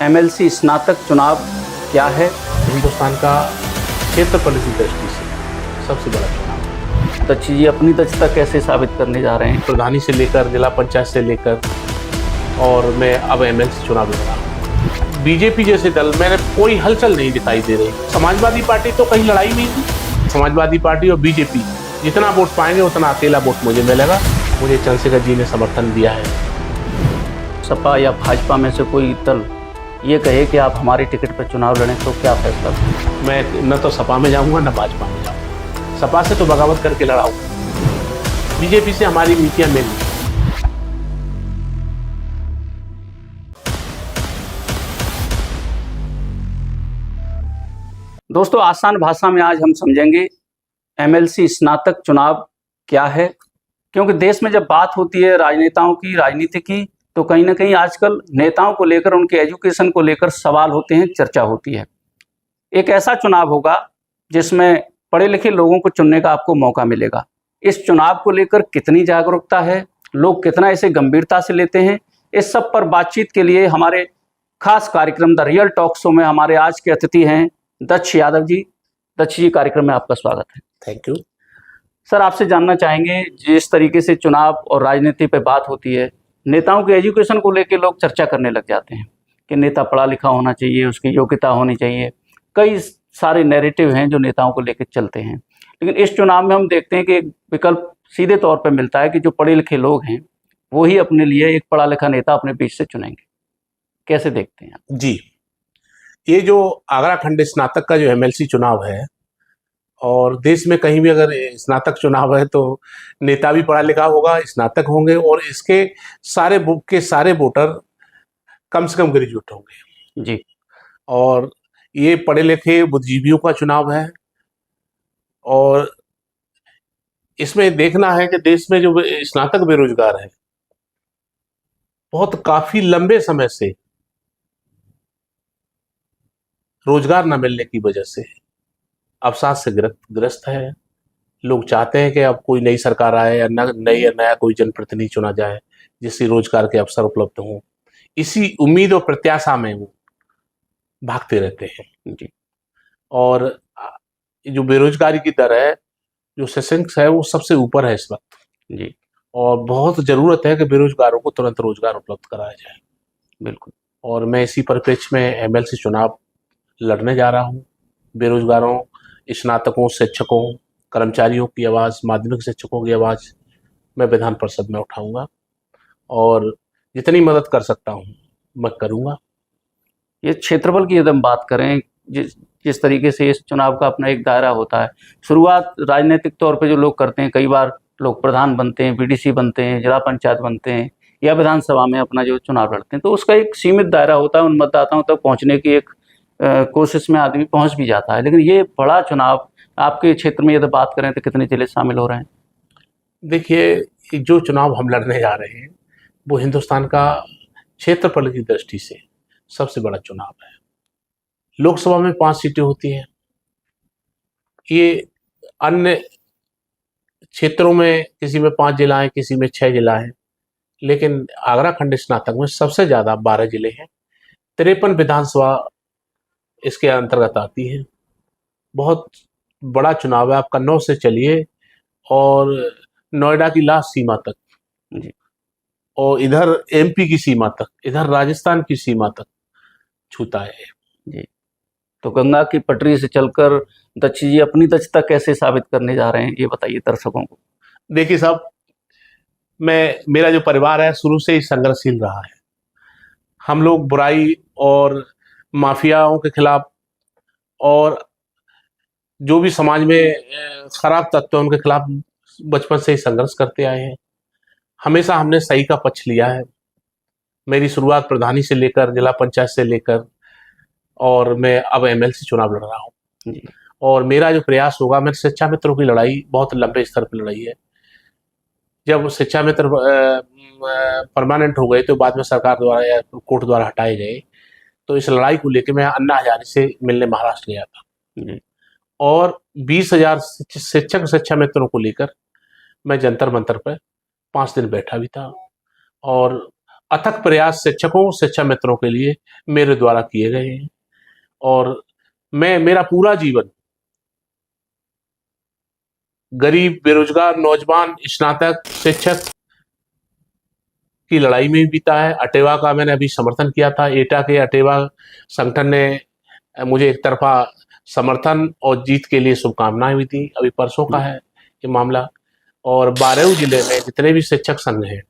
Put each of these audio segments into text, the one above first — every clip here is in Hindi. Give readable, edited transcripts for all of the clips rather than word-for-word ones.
एमएलसी स्नातक चुनाव क्या है? हिंदुस्तान का क्षेत्रफल की दृष्टि से सबसे बड़ा चुनाव। दक्षी जी अपनी दक्षता कैसे साबित करने जा रहे हैं? प्रधानी से लेकर जिला पंचायत से लेकर और मैं अब एमएलसी चुनाव लड़ रहा हूँ। बीजेपी जैसे दल में कोई हलचल नहीं दिखाई दे रही। समाजवादी पार्टी तो कहीं लड़ाई नहीं थी। समाजवादी पार्टी और बीजेपी जितना वोट पाएंगे उतना अकेला वोट मुझे मिलेगा। मुझे चंद्रशेखर जी ने समर्थन दिया है। सपा या भाजपा में से कोई दल ये कहे कि आप हमारी टिकट पर चुनाव लड़ें तो क्या फैसला? मैं न तो सपा में जाऊंगा न भाजपा में जाऊंगा। सपा से तो बगावत करके लड़ाऊंगा। बीजेपी से हमारी नीतियां मेल नहीं। दोस्तों, आसान भाषा में आज हम समझेंगे एमएलसी स्नातक चुनाव क्या है। क्योंकि देश में जब बात होती है राजनेताओं की, राजनीति की, तो कहीं ना कहीं आजकल नेताओं को लेकर, उनके एजुकेशन को लेकर सवाल होते हैं, चर्चा होती है। एक ऐसा चुनाव होगा जिसमें पढ़े लिखे लोगों को चुनने का आपको मौका मिलेगा। इस चुनाव को लेकर कितनी जागरूकता है, लोग कितना इसे गंभीरता से लेते हैं, इस सब पर बातचीत के लिए हमारे खास कार्यक्रम द रियल टॉक शो में हमारे आज के अतिथि हैं दक्ष यादव जी। दक्ष जी, कार्यक्रम में आपका स्वागत है। थैंक यू सर, आपसे जानना चाहेंगे, जिस तरीके से चुनाव और राजनीति पे बात होती है, नेताओं के एजुकेशन को लेकर लोग चर्चा करने लग जाते हैं कि नेता पढ़ा लिखा होना चाहिए, उसकी योग्यता होनी चाहिए। कई सारे नैरेटिव हैं जो नेताओं को लेकर चलते हैं। लेकिन इस चुनाव में हम देखते हैं कि एक विकल्प सीधे तौर पर मिलता है कि जो पढ़े लिखे लोग हैं वो ही अपने लिए एक पढ़ा लिखा नेता अपने बीच से चुनेंगे। कैसे देखते हैं आप? जी। ये जो आगरा खंड स्नातक का जो एमएलसी चुनाव है, और देश में कहीं भी अगर स्नातक चुनाव है तो नेता भी पढ़ा लिखा होगा, स्नातक होंगे, और इसके सारे वोटर कम से कम ग्रेजुएट होंगे जी। और ये पढ़े लिखे बुद्धिजीवियों का चुनाव है। और इसमें देखना है कि देश में जो स्नातक बेरोजगार है, बहुत काफी लंबे समय से रोजगार न मिलने की वजह से अवसाद से ग्रस्त है। लोग चाहते हैं कि अब कोई नई सरकार आए या नया कोई जनप्रतिनिधि चुना जाए जिससे रोजगार के अवसर उपलब्ध हों। इसी उम्मीद और प्रत्याशा में वो भागते रहते हैं जी। और जो बेरोजगारी की दर है, जो सेशंस है, वो सबसे ऊपर है इस वक्त जी। और बहुत जरूरत है कि बेरोजगारों को तुरंत रोजगार उपलब्ध कराया जाए। बिल्कुल। और मैं इसी परिप्रेक्ष्य में एमएलसी चुनाव लड़ने जा रहा हूँ। बेरोजगारों, स्नातकों, शिक्षकों, कर्मचारियों की आवाज़, माध्यमिक शिक्षकों की आवाज़ मैं विधान परिषद में उठाऊंगा और जितनी मदद कर सकता हूँ मैं करूँगा। ये क्षेत्रफल की यदि हम बात करें, जिस तरीके से इस चुनाव का अपना एक दायरा होता है, शुरुआत राजनीतिक तौर पे जो लोग करते हैं, कई बार लोग प्रधान बनते हैं, बीडीसी बनते हैं, जिला पंचायत बनते हैं या विधानसभा में अपना जो चुनाव लड़ते हैं, तो उसका एक सीमित दायरा होता है। उन मतदाताओं तक पहुंचने की एक कोशिश में आदमी पहुंच भी जाता है। लेकिन ये बड़ा चुनाव आपके क्षेत्र में यदि बात करें तो कितने जिले शामिल हो रहे हैं? देखिए, जो चुनाव हम लड़ने जा रहे हैं वो हिंदुस्तान का क्षेत्रफल की दृष्टि से सबसे बड़ा चुनाव है। लोकसभा में 5 सीटें होती हैं। ये अन्य क्षेत्रों में किसी में 5 जिला है, किसी में 6 जिला है, लेकिन आगरा खंड स्नातक में सबसे ज्यादा 12 जिले हैं। 53 विधानसभा इसके अंतर्गत आती है। बहुत बड़ा चुनाव है। आपका 9 से चलिए और नोएडा की लास्ट सीमा तक जी। और इधर एमपी की सीमा तक, इधर राजस्थान की सीमा तक छूता है जी। तो गंगा की पटरी से चलकर दक्ष जी अपनी दक्षता कैसे साबित करने जा रहे हैं, ये बताइए दर्शकों को। देखिए साहब, मेरा जो परिवार है शुरू से ही संघर्षशील रहा है। हम लोग बुराई और माफियाओं के खिलाफ और जो भी समाज में खराब तत्व है उनके खिलाफ बचपन से ही संघर्ष करते आए हैं। हमेशा हमने सही का पक्ष लिया है। मेरी शुरुआत प्रधानी से लेकर जिला पंचायत से लेकर और मैं अब एमएलसी चुनाव लड़ रहा हूँ। और मेरा जो प्रयास होगा, मेरे शिक्षा मित्रों की लड़ाई बहुत लंबे स्तर पर लड़ाई है। जब शिक्षा मित्र परमानेंट हो गए तो बाद में सरकार द्वारा या कोर्ट द्वारा हटाए गए, तो इस लड़ाई को लेकर मैं अन्ना हजारे से मिलने महाराष्ट्र गया था और 20,000 शिक्षक शिक्षा मित्रों को लेकर मैं जंतर मंतर पर 5 दिन बैठा भी था। और अथक प्रयास शिक्षकों, शिक्षा मित्रों के लिए मेरे द्वारा किए गए हैं। और मेरा पूरा जीवन गरीब, बेरोजगार, नौजवान, स्नातक, शिक्षक की लड़ाई में भी बीता है। अटेवा का मैंने अभी समर्थन किया था। एटा के अटेवा संगठन ने मुझे एक तरफा समर्थन और जीत के लिए शुभकामनाएं भी दी। अभी परसों का है ये मामला। और बारेऊ जिले में जितने भी शिक्षक संघ हैं,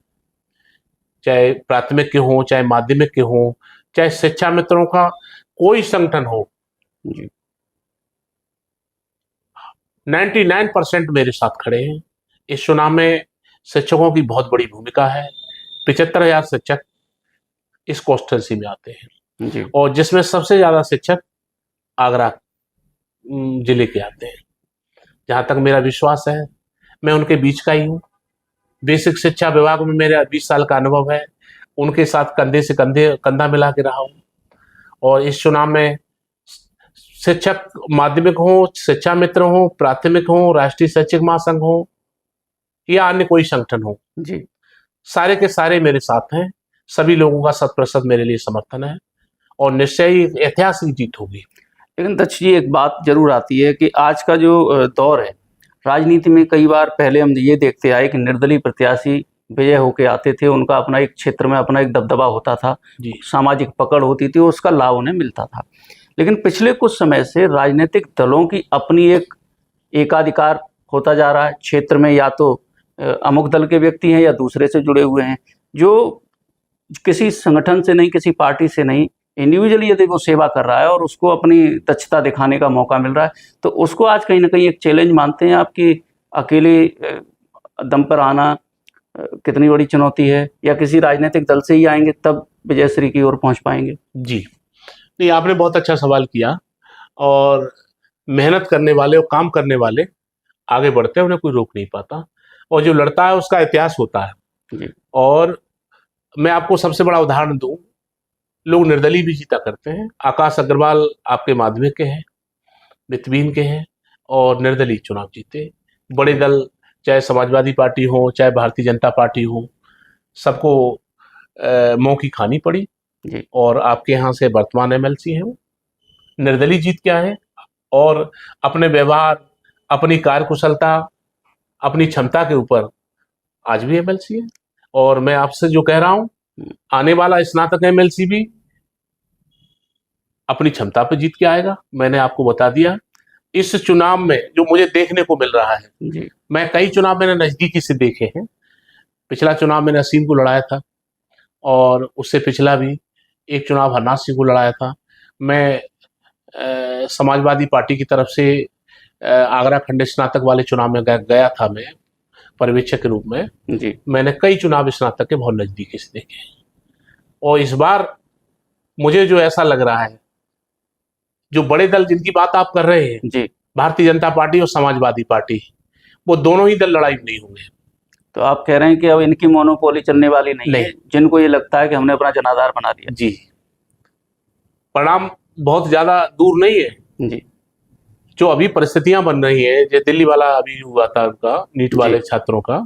चाहे प्राथमिक के हों, चाहे माध्यमिक के हों, चाहे शिक्षा मित्रों का कोई संगठन हो, 99% मेरे साथ खड़े हैं। इस चुनाव में शिक्षकों की बहुत बड़ी भूमिका है। 75,000 शिक्षक इस कॉन्स्टिट्यूंसी में आते हैं जी। और जिसमें सबसे ज्यादा शिक्षक आगरा जिले के आते हैं। जहां तक मेरा विश्वास है, मैं उनके बीच का ही हूँ। बेसिक शिक्षा विभाग में मेरा 20 साल का अनुभव है। उनके साथ कंधे से कंधा मिला के रहा हूँ। और इस चुनाव में शिक्षक माध्यमिक हो, शिक्षा मित्र हो, प्राथमिक हो, राष्ट्रीय शैक्षिक महासंघ हो या अन्य कोई संगठन हो जी, सारे के सारे मेरे साथ हैं। सभी लोगों का 100% मेरे लिए समर्थन है और निश्चय ही ऐतिहासिक जीत होगी। लेकिन दक्ष जी, एक बात जरूर आती है कि आज का जो दौर है राजनीति में, कई बार पहले हम ये देखते आए कि निर्दलीय प्रत्याशी विजय होके आते थे, उनका अपना एक क्षेत्र में अपना एक दबदबा होता था, सामाजिक पकड़ होती थी, उसका लाभ उन्हें मिलता था। लेकिन पिछले कुछ समय से राजनीतिक दलों की अपनी एक एकाधिकार होता जा रहा है क्षेत्र में। या तो अमुक दल के व्यक्ति हैं या दूसरे से जुड़े हुए हैं, जो किसी संगठन से नहीं, किसी पार्टी से नहीं, इंडिविजुअली यदि वो सेवा कर रहा है और उसको अपनी दक्षता दिखाने का मौका मिल रहा है, तो उसको आज कहीं ना कहीं एक चैलेंज मानते हैं आप कि अकेले दम पर आना कितनी बड़ी चुनौती है, या किसी राजनीतिक दल से ही आएंगे तब विजयश्री की ओर पहुंच पाएंगे? जी नहीं, आपने बहुत अच्छा सवाल किया। और मेहनत करने वाले और काम करने वाले आगे बढ़ते हैं, उन्हें कोई रोक नहीं पाता। और जो लड़ता है उसका इतिहास होता है जी। और मैं आपको सबसे बड़ा उदाहरण दूं, लोग निर्दलीय भी जीता करते हैं। आकाश अग्रवाल आपके माध्यमिक के हैं, वित्तवीन के हैं और निर्दलीय चुनाव जीते। बड़े दल चाहे समाजवादी पार्टी हो, चाहे भारतीय जनता पार्टी हो, सबको मौं की खानी पड़ी। जी। और आपके यहाँ से वर्तमान एमएलसी हैं वो। निर्दलीय जीत क्या है और अपने व्यवहार, अपनी कार्यकुशलता, अपनी क्षमता के ऊपर आज भी एमएलसी है। और मैं आपसे जो कह रहा हूं, आने वाला स्नातक एमएलसी भी अपनी क्षमता पे जीत के आएगा। मैंने आपको बता दिया। इस चुनाव में जो मुझे देखने को मिल रहा है, जी। मैं कई चुनाव मैंने नजदीकी से देखे हैं। पिछला चुनाव मैंने असीम को लड़ाया था और उससे पिछला भी एक चुनाव हरनाथ सिंह को लड़ाया था। मैं समाजवादी पार्टी की तरफ से आगरा खंड स्नातक वाले चुनाव में गया था, मैं पर्यवेक्षक के रूप में। जी। मैंने कई चुनाव स्नातक के बहुत नजदीकी से देखे। और इस बार मुझे जो ऐसा लग रहा है, जो बड़े दल जिनकी बात आप कर रहे हैं, जी। भारतीय जनता पार्टी और समाजवादी पार्टी, वो दोनों ही दल लड़ाई में नहीं होंगे। तो आप कह रहे हैं कि अब इनकी मोनोपोली चलने वाली नहीं है, जिनको ये लगता है कि हमने अपना जनाधार बना दिया। जी, परिणाम बहुत ज्यादा दूर नहीं है। जी। जो अभी परिस्थितियां बन रही है, जो दिल्ली वाला अभी हुआ था उनका, नीट वाले छात्रों का,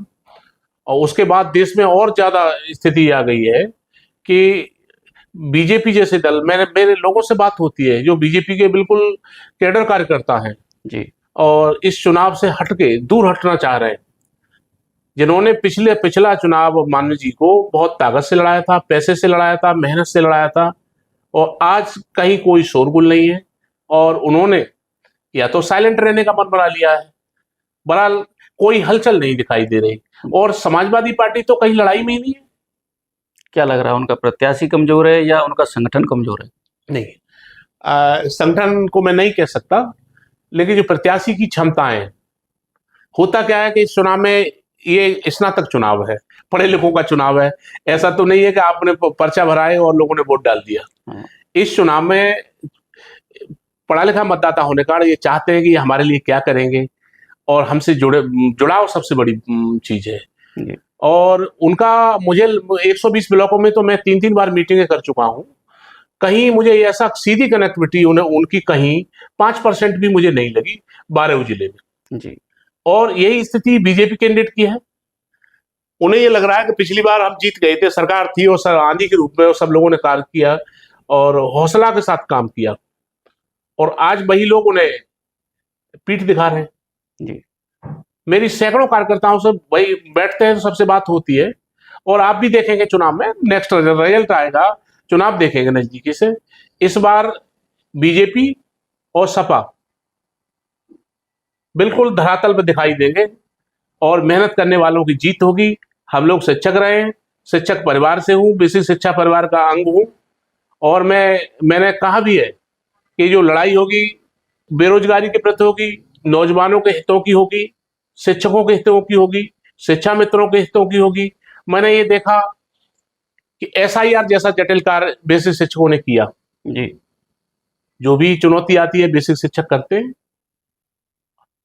और उसके बाद देश में और ज्यादा स्थिति आ गई है कि बीजेपी जैसे दल, मेरे लोगों से बात होती है जो बीजेपी के बिल्कुल कैडर कार्यकर्ता हैं जी, और इस चुनाव से हटके दूर हटना चाह रहे हैं, जिन्होंने पिछला चुनाव माननीय जी को बहुत ताकत से लड़ाया था, पैसे से लड़ाया था, मेहनत से लड़ाया था, और आज कहीं कोई शोरगुल नहीं है और उन्होंने या तो साइलेंट रहने का मन बना लिया है। बहरहाल कोई हलचल नहीं दिखाई दे रही। और समाजवादी पार्टी तो कहीं लड़ाई में ही नहीं है। क्या लग रहा है, उनका प्रत्याशी कमजोर है या उनका संगठन कमजोर है? नहीं, संगठन को मैं नहीं कह सकता, लेकिन जो प्रत्याशी की क्षमताएं, होता क्या है कि इस चुनाव में ये स्नातक चुनाव है, पढ़े लिखों का चुनाव है। ऐसा तो नहीं है कि आपने पर्चा भराए और लोगों ने वोट डाल दिया। इस चुनाव में पढ़ा लिखा मतदाता होने का ये चाहते हैं कि हमारे लिए क्या करेंगे और हमसे जुड़ाव सबसे बड़ी चीज है। और उनका मुझे 120 ब्लॉकों में तो मैं 3-3 बार मीटिंगें कर चुका हूं। कहीं मुझे ऐसा सीधी कनेक्टिविटी उनकी कहीं 5% भी मुझे नहीं लगी बारेऊ जिले में। जी। और यही स्थिति बीजेपी कैंडिडेट की है। उन्हें ये लग रहा है कि पिछली बार हम जीत गए थे, सरकार थी और सर आंधी के रूप में और सब लोगों ने कार्य किया और हौसला के साथ काम किया, और आज वही लोग उन्हें पीठ दिखा रहे हैं। जी। मेरी सैकड़ों कार्यकर्ताओं से वही बैठते हैं तो सबसे बात होती है, और आप भी देखेंगे चुनाव में, नेक्स्ट रिजल्ट आएगा, चुनाव देखेंगे नजदीकी से, इस बार बीजेपी और सपा बिल्कुल धरातल पर दिखाई देंगे और मेहनत करने वालों की जीत होगी। हम लोग शिक्षक रहे हैं, शिक्षक परिवार से हूं, बेसिक शिक्षा परिवार का अंग हूं, और मैंने कहा भी है कि जो लड़ाई होगी बेरोजगारी के प्रति होगी, नौजवानों के हितों की होगी, शिक्षकों के हितों की होगी, शिक्षा मित्रों के हितों की होगी। मैंने ये देखा कि SIR जैसा जटिल कार्य बेसिक शिक्षकों ने किया। जी। जो भी चुनौती आती है बेसिक शिक्षक करते हैं,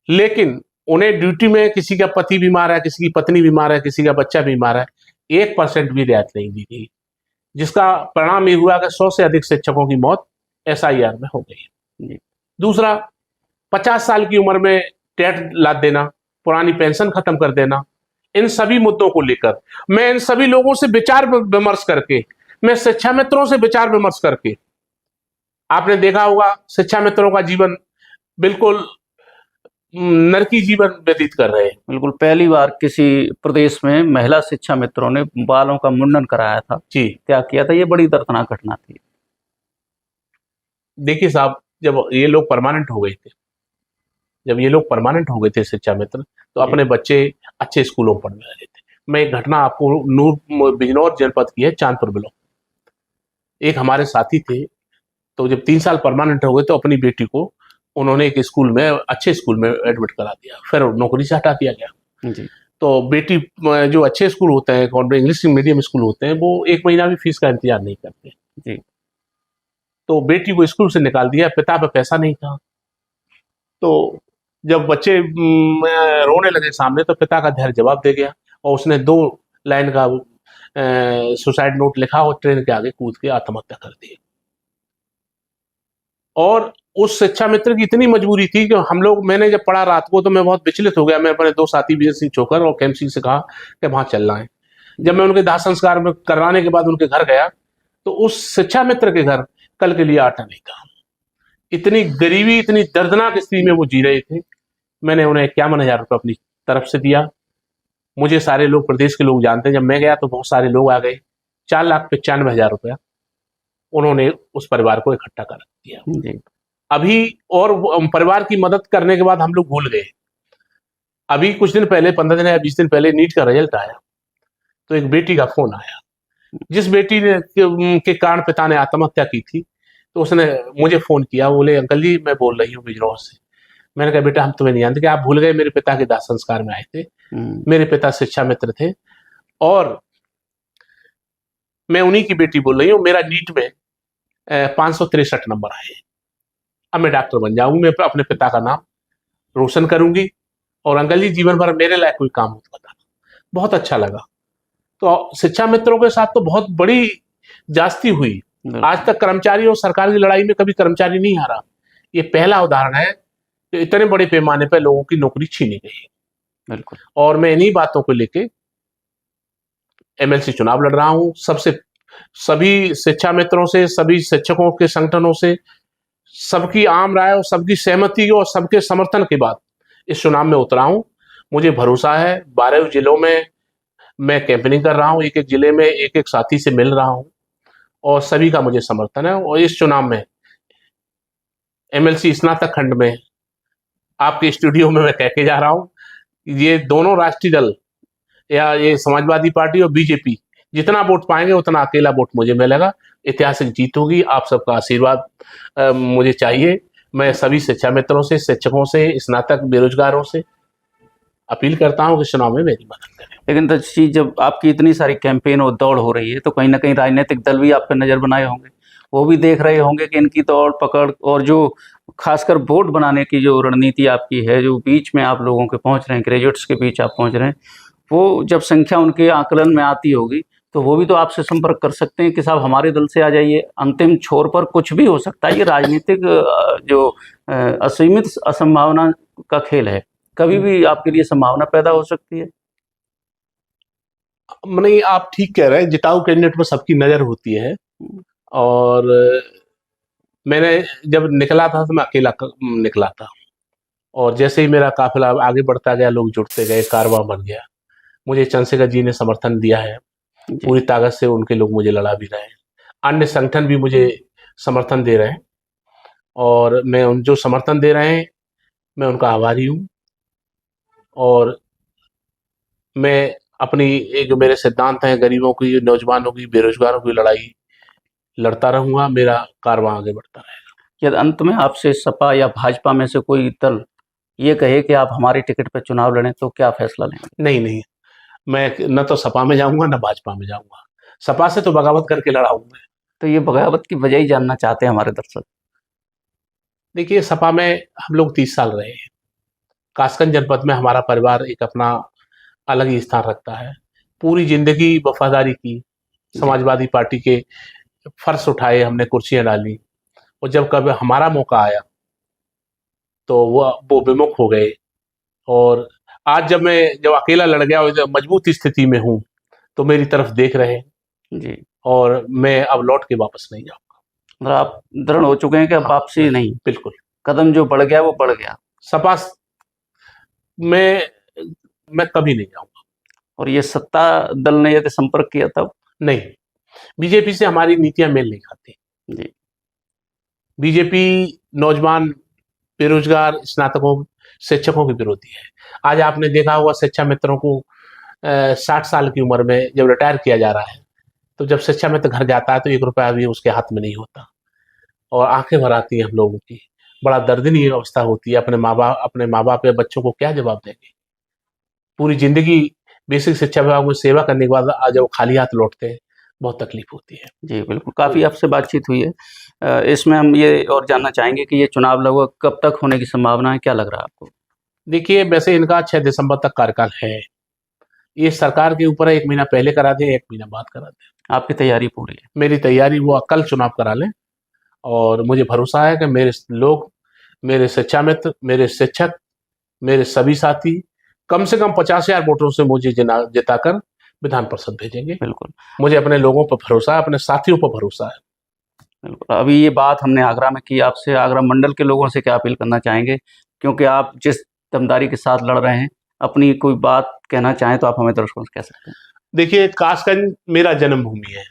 लेकिन उन्हें ड्यूटी में किसी का पति बीमार है, किसी की पत्नी बीमार है, किसी का बच्चा बीमार है, 1% भी रियायत नहीं दी गई, जिसका परिणाम ये हुआ कि 100 से अधिक शिक्षकों की मौत SIR में हो गई। दूसरा, 50 साल की उम्र में टेट लाद देना, पुरानी पेंशन खत्म कर देना, इन सभी मुद्दों को लेकर मैं इन सभी लोगों से विचार विमर्श करके, मैं शिक्षा मित्रों से विचार विमर्श करके, आपने देखा होगा शिक्षा मित्रों का जीवन बिल्कुल नरकी जीवन व्यतीत कर रहे हैं। बिल्कुल, पहली बार किसी प्रदेश में महिला शिक्षा मित्रों ने बालों का मुंडन कराया था। जी, क्या किया था, ये बड़ी दर्दनाक घटना थी। देखिए साहब, जब ये लोग परमानेंट हो गए थे शिक्षा मित्र, तो अपने बच्चे अच्छे स्कूलों में पढ़ने लगे थे। मैं एक घटना आपको बिजनौर जनपद की है, चांदपुर ब्लॉक। एक हमारे साथी थे, तो जब 3 साल परमानेंट हो गए तो अपनी बेटी को उन्होंने एक स्कूल में, अच्छे स्कूल में एडमिट करा दिया, फिर नौकरी से हटा दिया गया। जी। तो बेटी, जो अच्छे स्कूल होते हैं, इंग्लिश मीडियम स्कूल होते हैं, वो 1 महीना भी फीस का इंतजार नहीं करते। जी। तो बेटी को स्कूल से निकाल दिया, पिता पे पैसा नहीं था। तो जब बच्चे रोने लगे सामने, तो पिता का धैर्य जवाब दे गया और उसने 2 लाइन का सुसाइड नोट लिखा और ट्रेन के आगे कूद के आत्महत्या कर दी। और उस शिक्षा मित्र की इतनी मजबूरी थी कि मैंने जब पढ़ा रात को, तो मैं बहुत विचलित हो गया। मैं अपने 2 साथी वीर सिंह छोकर और केम सिंह से कहा कि वहां चलना है। जब मैं उनके दाह संस्कार में कराने के बाद उनके घर गया, तो उस शिक्षा मित्र के घर कल के लिए आटा नहीं था। इतनी गरीबी, इतनी दर्दनाक स्थिति में वो जी रहे थे। मैंने उन्हें 51,000 रुपये अपनी तरफ से दिया। मुझे सारे लोग, प्रदेश के लोग जानते हैं। जब मैं गया तो बहुत सारे लोग आ गए। 4,95,000 रुपया उन्होंने उस परिवार को इकट्ठा कर दिया। जी। अभी और परिवार की मदद करने के बाद हम लोग भूल गए। अभी कुछ दिन पहले, 15 दिन या 20 दिन पहले नीट का रिजल्ट आया, तो एक बेटी का फोन आया, जिस बेटी ने के कारण पिता ने आत्महत्या की थी। तो उसने मुझे फोन किया, बोले अंकल जी मैं बोल रही हूँ बिजनौर से। मैंने कहा बेटा हम तुम्हें नहीं जानते, कि आप भूल गए मेरे पिता के दाह संस्कार में आए थे। मेरे पिता शिक्षा मित्र थे और मैं उन्हीं की बेटी बोल रही हूँ। मेरा नीट में 563 नंबर आए। अब मैं डॉक्टर बन जाऊंगी, मैं अपने पिता का नाम रोशन करूंगी, और अंकल जी जीवन भर मेरे लायक कोई काम हो तो बताना। बहुत अच्छा लगा। तो शिक्षा मित्रों के साथ तो बहुत बड़ी जास्ती हुई। आज तक कर्मचारी और सरकार की लड़ाई में कभी कर्मचारी नहीं हारा। ये पहला उदाहरण है कि इतने बड़े पैमाने पर लोगों की नौकरी छीनी गई। बिल्कुल। और मैं इन्हीं बातों को लेके MLC चुनाव लड़ रहा हूं। सभी शिक्षा मित्रों से, सभी शिक्षकों के संगठनों से सबकी आम राय और सबकी सहमति और सबके समर्थन के बाद इस चुनाव में उतरा हूं। मुझे भरोसा है, 12 जिलों में मैं कैंपेनिंग कर रहा हूं, एक एक जिले में एक एक साथी से मिल रहा हूं, और सभी का मुझे समर्थन है। और इस चुनाव में MLC स्नातक खंड में आपके स्टूडियो में मैं कह के जा रहा हूं, ये दोनों राष्ट्रीय दल, या ये समाजवादी पार्टी और बीजेपी, जितना वोट पाएंगे उतना अकेला वोट मुझे मिलेगा। ऐतिहासिक जीत होगी। आप सबका आशीर्वाद मुझे चाहिए। मैं सभी शिक्षा मित्रों से, शिक्षकों से, स्नातक बेरोजगारों से अपील करता हूं कि चुनाव में मेरी मदद करें। लेकिन दर्शी, जब आपकी इतनी सारी कैंपेन और दौड़ हो रही है, तो कहीं ना कहीं राजनीतिक दल भी आप पर नजर बनाए होंगे। वो भी देख रहे होंगे कि इनकी दौड़ पकड़ और जो खासकर वोट बनाने की जो रणनीति आपकी है, जो बीच में आप लोगों के पहुंच रहे हैं, ग्रेजुएट्स के बीच आप पहुंच रहे हैं, वो जब संख्या उनके आकलन में आती होगी तो वो भी तो आपसे संपर्क कर सकते हैं कि साहब हमारे दल से आ जाइए। अंतिम छोर पर कुछ भी हो सकता है। ये राजनीतिक जो असीमित असंभावना का खेल है, कभी भी आपके लिए संभावना पैदा हो सकती है। नहीं, आप ठीक कह रहे हैं, जिताऊ कैंडिडेट पर सबकी नजर होती है। और मैंने जब निकला था तो मैं अकेला निकला था, और जैसे ही मेरा काफिला आगे बढ़ता गया, लोग जुड़ते गए, कारवां बन गया। मुझे चंद्रशेखर जी ने समर्थन दिया है, पूरी ताकत से उनके लोग मुझे लड़ा भी रहे हैं, अन्य संगठन भी मुझे समर्थन दे रहे हैं, और मैं उन जो समर्थन दे रहे हैं मैं उनका आभारी हूँ। और मैं अपनी जो मेरे सिद्धांत हैं, गरीबों की, नौजवानों की, बेरोजगारों की लड़ाई लड़ता रहूंगा, मेरा कारवां आगे बढ़ता रहेगा। यदि अंत में आपसे सपा या भाजपा में से कोई दल ये कहे कि आप हमारी टिकट पर चुनाव लड़ें, तो क्या फैसला लेंगे? नहीं, मैं न तो सपा में जाऊंगा न भाजपा में जाऊंगा। सपा से तो बगावत करके लड़ा हूं मैं। तो ये बगावत की वजह ही जानना चाहते हैं हमारे दर्शक। देखिए, सपा में हम लोग 30 साल रहे हैं। कासगंज जनपद में हमारा परिवार एक अपना अलग ही स्थान रखता है। पूरी जिंदगी वफादारी की, समाजवादी पार्टी के फर्श उठाए हमने, कुर्सियां डाली, और जब कभी हमारा मौका आया तो वो विमुख हो गए। और आज जब अकेला लड़ गया और मजबूत स्थिति में हूं, तो मेरी तरफ देख रहे हैं जी, और मैं अब लौट के वापस नहीं जाऊंगा। मतलब आप दृढ़ हो चुके हैं कि अब हाँ, वापसी नहीं। बिल्कुल। कदम जो बढ़ गया वो बढ़ गया। सपा में मैं कभी नहीं जाऊंगा। और ये सत्ता दल ने यदि संपर्क किया तब? नहीं, बीजेपी से हमारी नीतियां मेल नहीं खाती। जी, बीजेपी नौजवान, बेरोजगार, स्नातकों, शिक्षकों के विरोधी है। आज आपने देखा होगा शिक्षा मित्रों को 60 साल की उम्र में जब रिटायर किया जा रहा है, तो जब शिक्षा मित्र घर जाता है तो 1 रुपया भी उसके हाथ में नहीं होता, और आंखें भर आती हैं हम लोगों की। बड़ा दर्दनीय अवस्था होती है। अपने माँ बाप या बच्चों को क्या जवाब देंगे? पूरी जिंदगी बेसिक शिक्षा विभाग में सेवा करने के बाद आज जब खाली हाथ लौटते हैं, बहुत तकलीफ होती है। जी, बिल्कुल। काफ़ी आपसे बातचीत हुई है। इसमें हम ये और जानना चाहेंगे कि ये चुनाव लगभग कब तक होने की संभावना है? क्या लग रहा है आपको? देखिए, वैसे इनका 6 दिसंबर तक कार्यकाल है। ये सरकार के ऊपर है, 1 महीना पहले करा दें, 1 महीना बाद करा दें। आपकी तैयारी पूरी है? मेरी तैयारी, वो कल चुनाव करा लें, और मुझे भरोसा है कि मेरे लोग, मेरे शिक्षा मित्र, मेरे शिक्षक, मेरे सभी साथी कम से कम 50,000 वोटों से मुझे जिताकर विधान परिषद भेजेंगे। बिल्कुल, मुझे अपने लोगों पर भरोसा है, अपने साथियों पर भरोसा है। बिल्कुल। अभी ये बात हमने आगरा में की, आपसे आगरा मंडल के लोगों से क्या अपील करना चाहेंगे? क्योंकि आप जिस दमदारी के साथ लड़ रहे हैं, अपनी कोई बात कहना चाहें तो आप हमें दर्शकों से कह सकते हैं। देखिए, कासगंज मेरा जन्मभूमि है,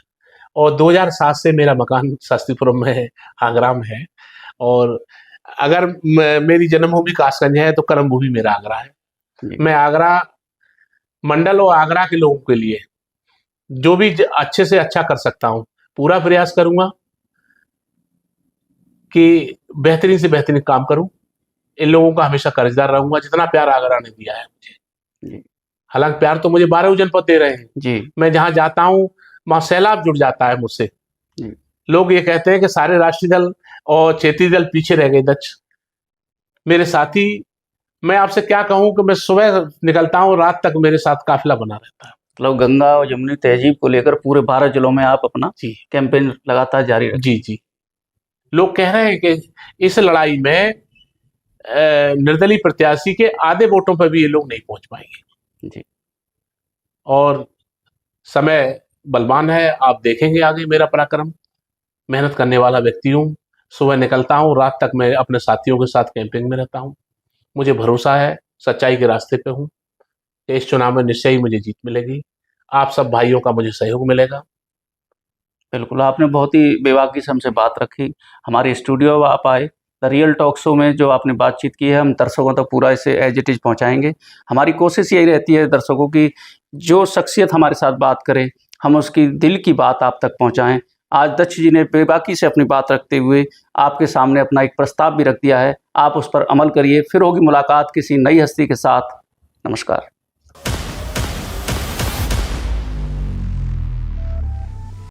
और 2007 से मेरा मकान शास्त्रीपुरम में है, आगरा में है। और अगर मेरी जन्मभूमि कासगंज है तो कर्मभूमि मेरा आगरा है। मैं आगरा मंडल और आगरा के लोगों के लिए जो भी अच्छे से अच्छा कर सकता हूं, पूरा प्रयास करूंगा कि बेहतरीन से बेहतरीन काम करूं। इन लोगों का हमेशा कर्जदार रहूंगा, जितना प्यार आगरा ने दिया है मुझे। हालांकि प्यार तो मुझे 12 जनपद दे रहे हैं जी। मैं जहां जाता हूं वहां सैलाब जुड़ जाता है मुझसे। लोग ये कहते हैं कि सारे राष्ट्रीय दल और क्षेत्रीय दल पीछे रह गए। दक्ष मेरे साथी, मैं आपसे क्या कहूं कि मैं सुबह निकलता हूं, रात तक मेरे साथ काफिला बना रहता है। मतलब गंगा और जमुनी तहजीब को लेकर पूरे 12 जिलों में आप अपना कैंपेन लगातार जारी रखें। जी। लोग कह रहे हैं कि इस लड़ाई में निर्दलीय प्रत्याशी के आधे वोटों पर भी ये लोग नहीं पहुंच पाएंगे। जी। और समय बलवान है, आप देखेंगे आगे मेरा पराक्रम। मेहनत करने वाला व्यक्ति हूँ, सुबह निकलता हूँ, रात तक मैं अपने साथियों के साथ कैंपिंग में रहता हूँ। मुझे भरोसा है, सच्चाई के रास्ते पे हूँ, इस चुनाव में निश्चय ही मुझे जीत मिलेगी। आप सब भाइयों का मुझे सहयोग मिलेगा। बिल्कुल, आपने बहुत ही बेबाकी से हमसे बात रखी, हमारे स्टूडियो आप आए। द रियल टॉक शो में जो आपने बातचीत की है, हम दर्शकों तक पूरा इसे एज इट इज़ पहुँचाएँगे। हमारी कोशिश यही रहती है दर्शकों की, जो शख्सियत हमारे साथ बात करे, हम उसकी दिल की बात आप तक पहुँचाएँ। आज दक्ष जी ने बेबाकी से अपनी बात रखते हुए आपके सामने अपना एक प्रस्ताव भी रख दिया है, आप उस पर अमल करिए। फिर होगी मुलाकात किसी नई हस्ती के साथ। नमस्कार।